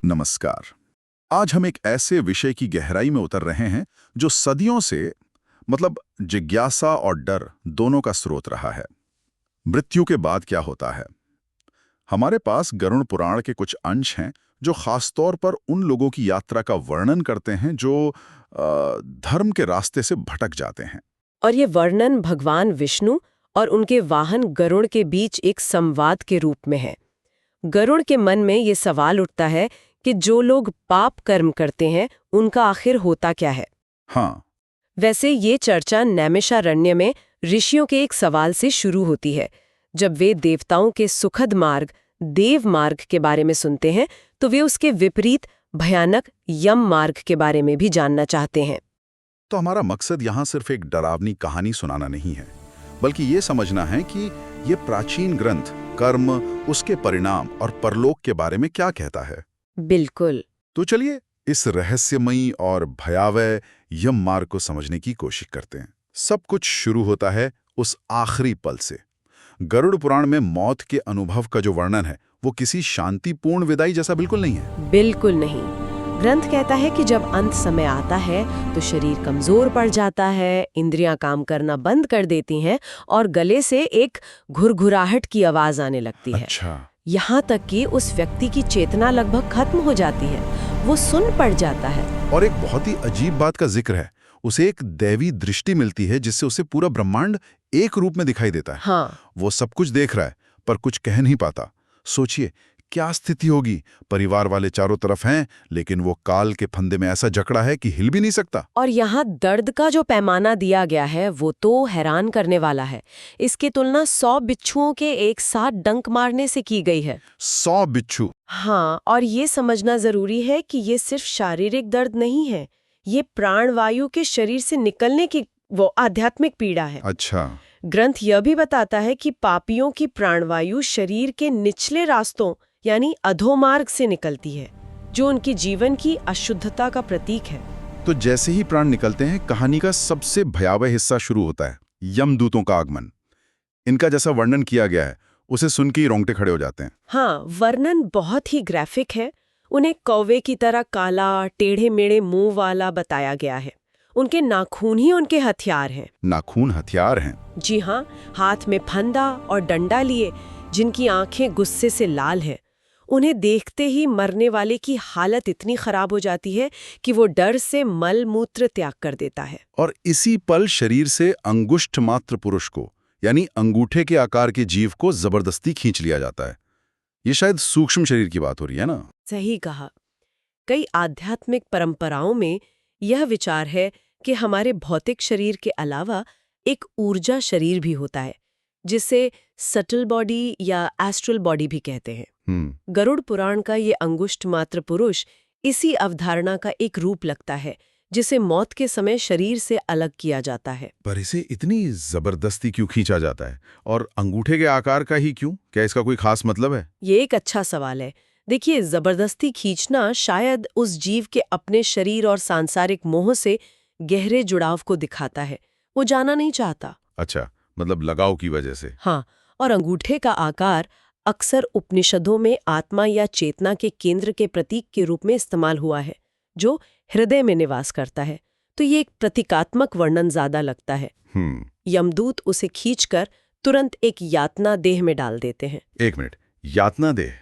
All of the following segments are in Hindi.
नमस्कार। आज हम एक ऐसे विषय की गहराई में उतर रहे हैं जो सदियों से जिज्ञासा और डर दोनों का स्रोत रहा है। मृत्यु के बाद क्या होता है? हमारे पास गरुड़ पुराण के कुछ अंश हैं जो खासतौर पर उन लोगों की यात्रा का वर्णन करते हैं जो धर्म के रास्ते से भटक जाते हैं। और ये वर्णन भगवान विष्णु और उनके वाहन गरुड़ के बीच एक संवाद के रूप में है। गरुड़ के मन में ये सवाल उठता है कि जो लोग पाप कर्म करते हैं उनका आखिर होता क्या है। हाँ। वैसे ये चर्चा नैमिषारण्य में ऋषियों के एक सवाल से शुरू होती है। जब वे देवताओं के सुखद मार्ग देव मार्ग के बारे में सुनते हैं तो वे उसके विपरीत भयानक यम मार्ग के बारे में भी जानना चाहते हैं। तो हमारा मकसद यहाँ सिर्फ एक डरावनी कहानी सुनाना नहीं है, बल्कि ये समझना है कि ये प्राचीन ग्रंथ कर्म, उसके परिणाम और परलोक के बारे में क्या कहता है। बिल्कुल। तो चलिए इस रहस्यमयी और भयावह यम मार्ग को समझने की कोशिश करते हैं। सब कुछ शुरू होता है उस आखिरी पल से। गरुड़ पुराण में मौत के अनुभव का जो वर्णन है वो किसी शांतिपूर्ण विदाई जैसा बिल्कुल नहीं है। बिल्कुल नहीं। ग्रंथ कहता है कि जब अंत समय आता है तो शरीर कमजोर पड़ जाता है, इंद्रियां काम करना बंद कर देती हैं और गले से एक घुरघुराहट की आवाज आने लगती है। अच्छा। यहाँ तक कि उस व्यक्ति की चेतना लगभग खत्म हो जाती है, वो सुन्न पड़ जाता है। और एक बहुत ही अजीब बात का जिक्र है, उसे एक दैवी दृष्टि मिलती है जिससे उसे पूरा ब्रह्मांड एक रूप में दिखाई देता है। हाँ। वो सब कुछ देख रहा है पर कुछ कह नहीं पाता। सोचिए क्या स्थिति होगी। परिवार वाले चारों तरफ हैं लेकिन वो काल के फंदे में ऐसा जकड़ा है कि हिल भी नहीं सकता। और यहाँ दर्द का जो पैमाना दिया गया है वो तो हैरान करने वाला है। इसकी तुलना 100 बिच्छुओं के एक साथ डंक मारने से की गई है। 100 बिच्छू? हाँ, और ये समझना जरूरी है कि ये सिर्फ शारीरिक दर्द नहीं है, ये प्राणवायु के शरीर से निकलने की वो आध्यात्मिक पीड़ा है। अच्छा। ग्रंथ यह भी बताता है कि पापियों की प्राणवायु शरीर के निचले रास्तों यानी अधोमार्ग से निकलती है, जो उनकी जीवन की अशुद्धता का प्रतीक है। तो जैसे ही प्राण निकलते हैं कहानी का सबसे भयावह हिस्सा शुरू होता है, यमदूतों का आगमन। इनका जैसा वर्णन किया गया है उसे सुन के ही रोंगटे खड़े हो जाते हैं। हाँ, वर्णन बहुत ही ग्राफिक है। उन्हें कौवे की तरह काला टेढ़े मेढ़े मुंह वाला बताया गया है। उनके नाखून ही उनके हथियार हैं। नाखून हथियार हैं? जी हाँ, हाथ में फंदा और डंडा लिए, जिनकी आंखें गुस्से से लाल हैं। उन्हें देखते ही मरने वाले की हालत इतनी खराब हो जाती है कि वो डर से मल मूत्र त्याग कर देता है। और इसी पल शरीर से अंगुष्ठ मात्र पुरुष को यानी अंगूठे के आकार के जीव को जबरदस्ती खींच लिया जाता है। ये शायद सूक्ष्म शरीर की बात हो रही है ना? सही कहा। कई आध्यात्मिक परंपराओं में यह विचार है कि हमारे भौतिक शरीर के अलावा एक ऊर्जा शरीर भी होता है, जिसे सटल बॉडी या एस्ट्रल बॉडी भी कहते हैं। गरुड़ पुराण का ये अंगुष्ठ मात्र पुरुष इसी अवधारणा का एक रूप लगता है, जिसे मौत के समय शरीर से अलग किया जाता है। पर इसे इतनी जबरदस्ती क्यों खींचा जाता है, और अंगूठे के आकार का ही क्यों? क्या इसका कोई खास मतलब है? ये एक अच्छा सवाल है। देखिए, जबरदस्ती खींचना शायद उस जीव के अपने शरीर और सांसारिक मोह से गहरे जुड़ाव को दिखाता है। वो जाना नहीं चाहता। अच्छा, मतलब लगाव की वजह से। हाँ, और अंगूठे का आकार अक्सर उपनिषदों में आत्मा या चेतना के केंद्र के प्रतीक के रूप में इस्तेमाल हुआ है, जो हृदय में निवास करता है। तो ये एक प्रतीकात्मक वर्णन ज्यादा लगता है। यमदूत उसे खींचकर तुरंत एक यातना देह में डाल देते हैं। एक मिनट, यातना देह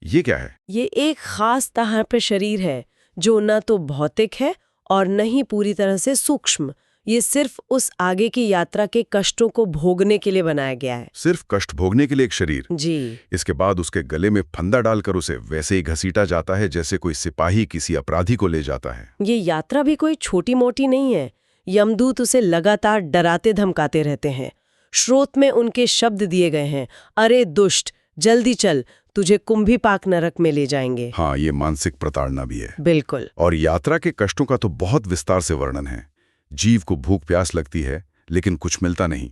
ये क्या है? ये एक खास तरह पर शरीर है जो न तो भौतिक है और न ही पूरी तरह से सूक्ष्म। ये सिर्फ उस आगे की यात्रा के कष्टों को भोगने के लिए बनाया गया है। सिर्फ कष्ट भोगने के लिए एक शरीर? जी। इसके बाद उसके गले में फंदा डालकर उसे वैसे ही घसीटा जाता है जैसे कोई सिपाही किसी अपराधी को ले जाता है। ये यात्रा भी कोई छोटी मोटी नहीं है। यमदूत उसे लगातार डराते धमकाते रहते हैं। श्रोत में उनके शब्द दिए गए हैं, अरे दुष्ट, जल्दी चल, तुझे कुंभीपाक नरक में ले जाएंगे। हाँ, ये मानसिक प्रताड़ना भी है। बिल्कुल। और यात्रा के कष्टों का तो बहुत विस्तार से वर्णन है। जीव को भूख प्यास लगती है लेकिन कुछ मिलता नहीं।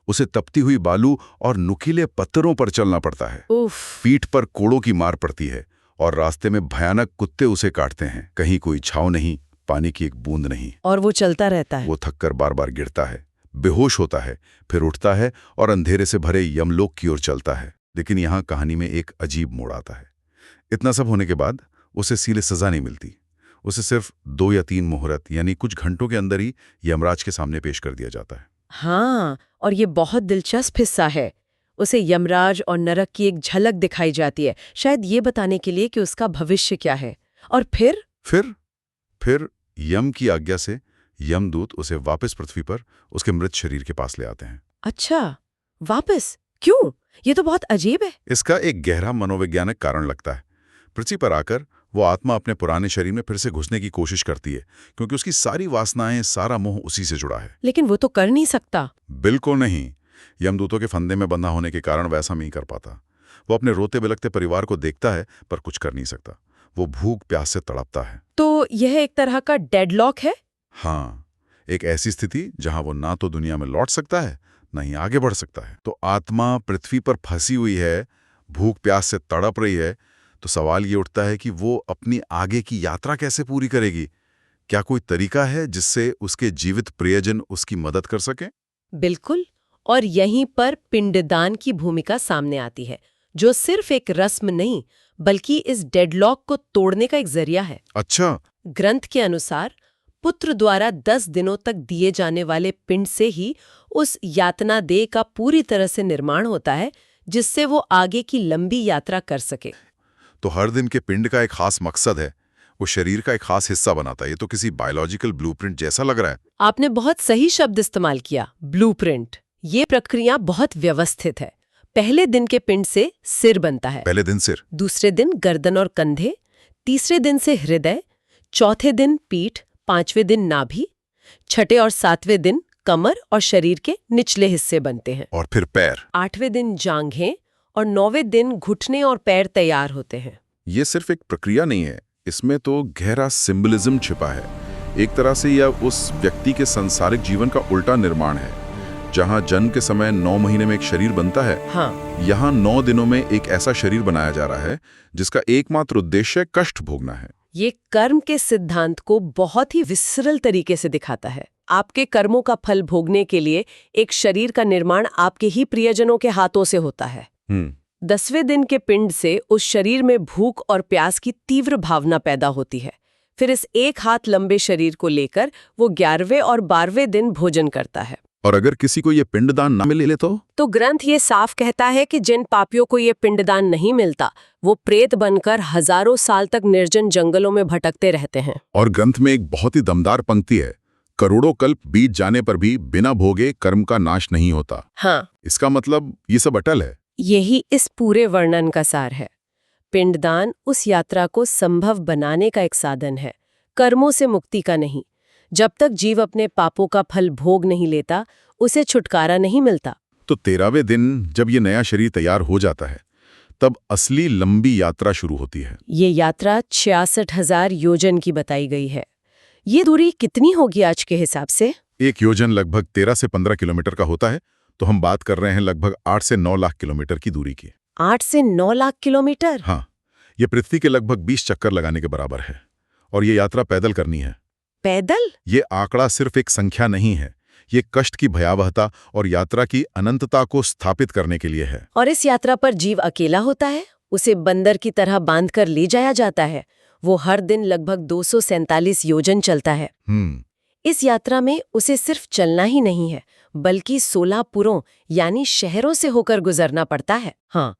उसे तपती हुई बालू और नुकीले पत्थरों पर चलना पड़ता है। पीठ पर कोड़ों की मार पड़ती है और रास्ते में भयानक कुत्ते उसे काटते हैं। कहीं कोई छांव नहीं, पानी की एक बूंद नहीं। और वो चलता रहता है। वो थककर बार बार गिरता है, बेहोश होता है, फिर उठता है और अंधेरे से भरे यमलोक की ओर चलता है। लेकिन यहाँ कहानी में एक अजीब मोड़ आता है। इतना सब होने के बाद उसे सीधे सजा नहीं मिलती। उसे सिर्फ 2 या 3 मुहूर्त यानी कुछ घंटों के अंदर ही यमराज के सामने पेश कर दिया जाता है। हाँ, और ये बहुत दिलचस्प हिस्सा है। उसे यमराज और नरक की एक झलक दिखाई जाती है, शायद ये बताने के लिए कि उसका भविष्य क्या है। और फिर यम की आज्ञा से यमदूत उसे वापस पृथ्वी पर उसके मृत शरीर के पास ले आते हैं। अच्छा, वापस क्यों? ये तो बहुत अजीब है। इसका एक गहरा मनोवैज्ञानिक कारण लगता है। पृथ्वी पर आकर वो आत्मा अपने पुराने शरीर में फिर से घुसने की कोशिश करती है, क्योंकि उसकी सारी वासनाएं, सारा मोह उसी से जुड़ा है। लेकिन वो तो कर नहीं सकता। बिल्कुल नहीं। यमदूतों के फंदे में बंधा होने के कारण वैसा नहीं कर पाता। वो अपने रोते बिलखते परिवार को देखता है पर कुछ कर नहीं सकता। वो भूख प्यास से तड़पता है। तो यह एक तरह का डेडलॉक है? हाँ, एक ऐसी स्थिति जहां वो ना तो दुनिया में लौट सकता है, ना ही आगे बढ़ सकता है। तो आत्मा पृथ्वी पर फंसी हुई है, भूख प्यास से तड़प रही है। तो सवाल ये उठता है कि वो अपनी आगे की यात्रा कैसे पूरी करेगी? क्या कोई तरीका है जिससे उसके जीवित प्रियजन उसकी मदद कर सकें? बिल्कुल। और यहीं पर पिंडदान की भूमिका सामने आती है, जो सिर्फ एक रस्म नहीं बल्कि इस डेडलॉक को तोड़ने का एक जरिया है। अच्छा। ग्रंथ के अनुसार पुत्र द्वारा 10 दिनों तक दिए जाने वाले पिंड से ही उस यातना देह का पूरी तरह से निर्माण होता है, जिससे वो आगे की लंबी यात्रा कर सके। तो हर दिन के पिंड का एक खास मकसद है, वो शरीर का एक खास हिस्सा बनाता है। ये तो किसी बायोलॉजिकल ब्लूप्रिंट जैसा लग रहा है। आपने बहुत सही शब्द इस्तेमाल किया, ब्लूप्रिंट। ये प्रक्रिया बहुत व्यवस्थित है। पहले दिन के पिंड से सिर बनता है, पहले दिन सिर, दूसरे दिन गर्दन और कंधे, तीसरे दिन से हृदय, चौथे दिन पीठ, पांचवें दिन नाभि, छठे और सातवें दिन कमर और शरीर के निचले हिस्से बनते हैं। और फिर पैर। आठवें दिन जांघें और 9वें दिन घुटने और पैर तैयार होते हैं। ये सिर्फ एक प्रक्रिया नहीं है, इसमें तो गहरा सिंबलिज्म छिपा है। एक तरह से यह उस व्यक्ति के सांसारिक जीवन का उल्टा निर्माण है। जहां जन्म के समय 9 महीने में एक शरीर बनता है, हाँ, यहाँ 9 दिनों में एक ऐसा शरीर बनाया जा रहा है जिसका एकमात्र उद्देश्य कष्ट भोगना है। ये कर्म के सिद्धांत को बहुत ही विसरल तरीके से दिखाता है। आपके कर्मों का फल भोगने के लिए एक शरीर का निर्माण आपके ही प्रियजनों के हाथों से होता है। 10वें दिन के पिंड से उस शरीर में भूख और प्यास की तीव्र भावना पैदा होती है। फिर इस एक हाथ लंबे शरीर को लेकर वो 11वें और 12वें दिन भोजन करता है। और अगर किसी को ये पिंडदान ना मिले तो ग्रंथ ये साफ कहता है कि जिन पापियों को ये पिंडदान नहीं मिलता, वो प्रेत बनकर हजारों साल तक निर्जन जंगलों में भटकते रहते हैं। और ग्रंथ में एक बहुत ही दमदार पंक्ति है, करोड़ों कल्प बीत जाने पर भी बिना भोगे कर्म का नाश नहीं होता। हाँ, इसका मतलब ये सब अटल है। यही इस पूरे वर्णन का सार है। पिंडदान उस यात्रा को संभव बनाने का एक साधन है, कर्मों से मुक्ति का नहीं। जब तक जीव अपने पापों का फल भोग नहीं लेता, उसे छुटकारा नहीं मिलता। तो 13वें दिन जब ये नया शरीर तैयार हो जाता है, तब असली लंबी यात्रा शुरू होती है। ये यात्रा 66,000 योजन की बताई गई है। ये दूरी कितनी होगी आज के हिसाब से? एक योजन लगभग 13 से 15 किलोमीटर का होता है, तो हम बात कर रहे हैं लगभग 8 से 9 लाख किलोमीटर की दूरी की। 8 से 9 लाख किलोमीटर? हाँ, ये पृथ्वी के लगभग 20 चक्कर लगाने के बराबर है। और ये यात्रा पैदल करनी है। पैदल? ये आंकड़ा सिर्फ एक संख्या नहीं है, ये कष्ट की भयावहता और यात्रा की अनंतता को स्थापित करने के लिए है। और इस यात्रा पर जीव अकेला होता है, उसे बंदर की तरह बांधकर ले जाया जाता है। वो हर दिन लगभग 247 योजन चलता है। इस यात्रा में उसे सिर्फ चलना ही नहीं है, बल्कि 16 पुरों यानी शहरों से होकर गुजरना पड़ता है। हाँ,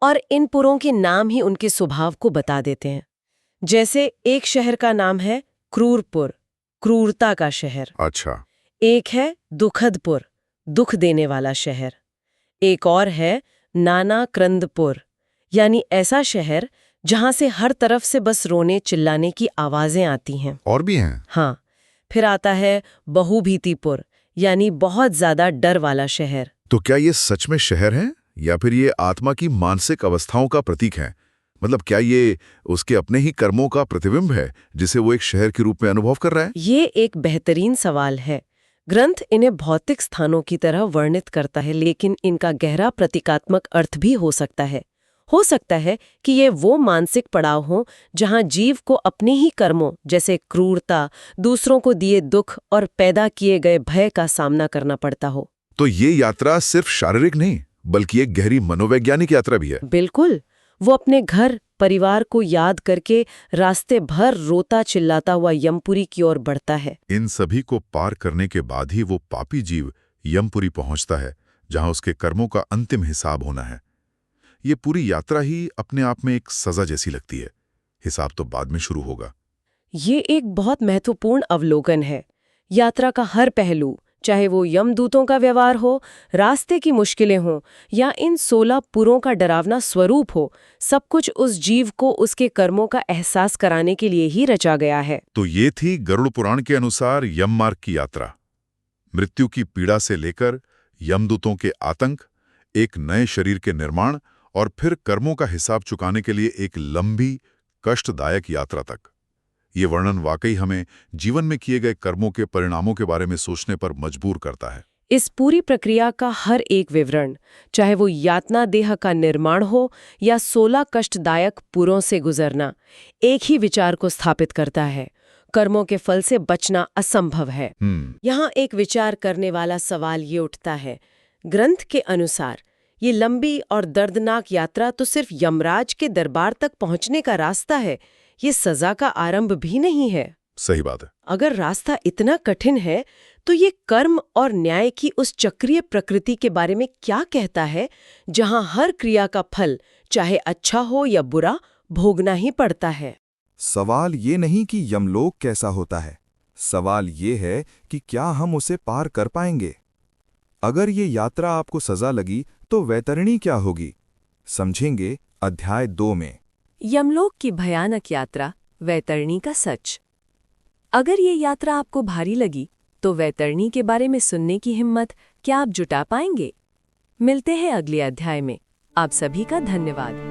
और इन पुरों के नाम ही उनके स्वभाव को बता देते हैं। जैसे एक शहर का नाम है क्रूरपुर, क्रूरता का शहर। अच्छा। एक है दुखदपुर, दुख देने वाला शहर। एक और है नाना क्रंदपुर, यानी ऐसा शहर जहां से हर तरफ से बस रोने चिल्लाने की आवाजें आती हैं। और भी हैं? हाँ, फिर आता है बहुभीतिपुर, यानी बहुत ज्यादा डर वाला शहर। तो क्या ये सच में शहर है या फिर ये आत्मा की मानसिक अवस्थाओं का प्रतीक है? मतलब क्या ये उसके अपने ही कर्मों का प्रतिबिंब है जिसे वो एक शहर के रूप में अनुभव कर रहा है? ये एक बेहतरीन सवाल है। ग्रंथ इन्हें भौतिक स्थानों की तरह वर्णित करता है, लेकिन इनका गहरा प्रतीकात्मक अर्थ भी हो सकता है। हो सकता है कि ये वो मानसिक पड़ाव हो जहां जीव को अपने ही कर्मों जैसे क्रूरता, दूसरों को दिए दुख और पैदा किए गए भय का सामना करना पड़ता हो। तो ये यात्रा सिर्फ शारीरिक नहीं बल्कि एक गहरी मनोवैज्ञानिक यात्रा भी है। बिल्कुल, वो अपने घर परिवार को याद करके रास्ते भर रोता चिल्लाता हुआ यमपुरी की ओर बढ़ता है। इन सभी को पार करने के बाद ही वो पापी जीव यमपुरी पहुंचता है, जहां उसके कर्मों का अंतिम हिसाब होना है। ये पूरी यात्रा ही अपने आप में एक सजा जैसी लगती है। हिसाब तो बाद में शुरू होगा। ये एक बहुत महत्वपूर्ण अवलोकन है। यात्रा का हर पहलू, चाहे वो यमदूतों का व्यवहार हो, रास्ते की मुश्किलें हों या इन 16 पुरों का डरावना स्वरूप हो, सब कुछ उस जीव को उसके कर्मों का एहसास कराने के लिए ही रचा गया है। तो ये थी गरुड़ पुराण के अनुसार यम मार्ग की यात्रा। मृत्यु की पीड़ा से लेकर यमदूतों के आतंक, एक नए शरीर के निर्माण और फिर कर्मों का हिसाब चुकाने के लिए एक लंबी, कष्टदायक यात्रा तक। ये वर्णन वाकई हमें जीवन में किए गए कर्मों के परिणामों के बारे में सोचने पर मजबूर करता है। इस पूरी प्रक्रिया का हर एक विवरण, चाहे वो यातना देह का निर्माण हो या 16 कष्टदायक पुरों से गुजरना, एक ही विचार को स्थापित करता है: कर्मों के फल से बचना असंभव है। यहाँ एक विचार करने वाला सवाल ये उठता है, ग्रंथ के अनुसार ये लंबी और दर्दनाक यात्रा तो सिर्फ यमराज के दरबार तक पहुंचने का रास्ता है, ये सजा का आरंभ भी नहीं है। सही बात है। अगर रास्ता इतना कठिन है, तो ये कर्म और न्याय की उस चक्रीय प्रकृति के बारे में क्या कहता है, जहां हर क्रिया का फल, चाहे अच्छा हो या बुरा, भोगना ही पड़ता है। सवाल ये नहीं कि यमलोक कैसा होता है, सवाल ये है कि क्या हम उसे पार कर पाएंगे। अगर ये यात्रा आपको सजा लगी तो वैतरणी क्या होगी, समझेंगे अध्याय 2 में। यमलोक की भयानक यात्रा, वैतरणी का सच। अगर ये यात्रा आपको भारी लगी, तो वैतरणी के बारे में सुनने की हिम्मत क्या आप जुटा पाएंगे? मिलते हैं अगले अध्याय में। आप सभी का धन्यवाद।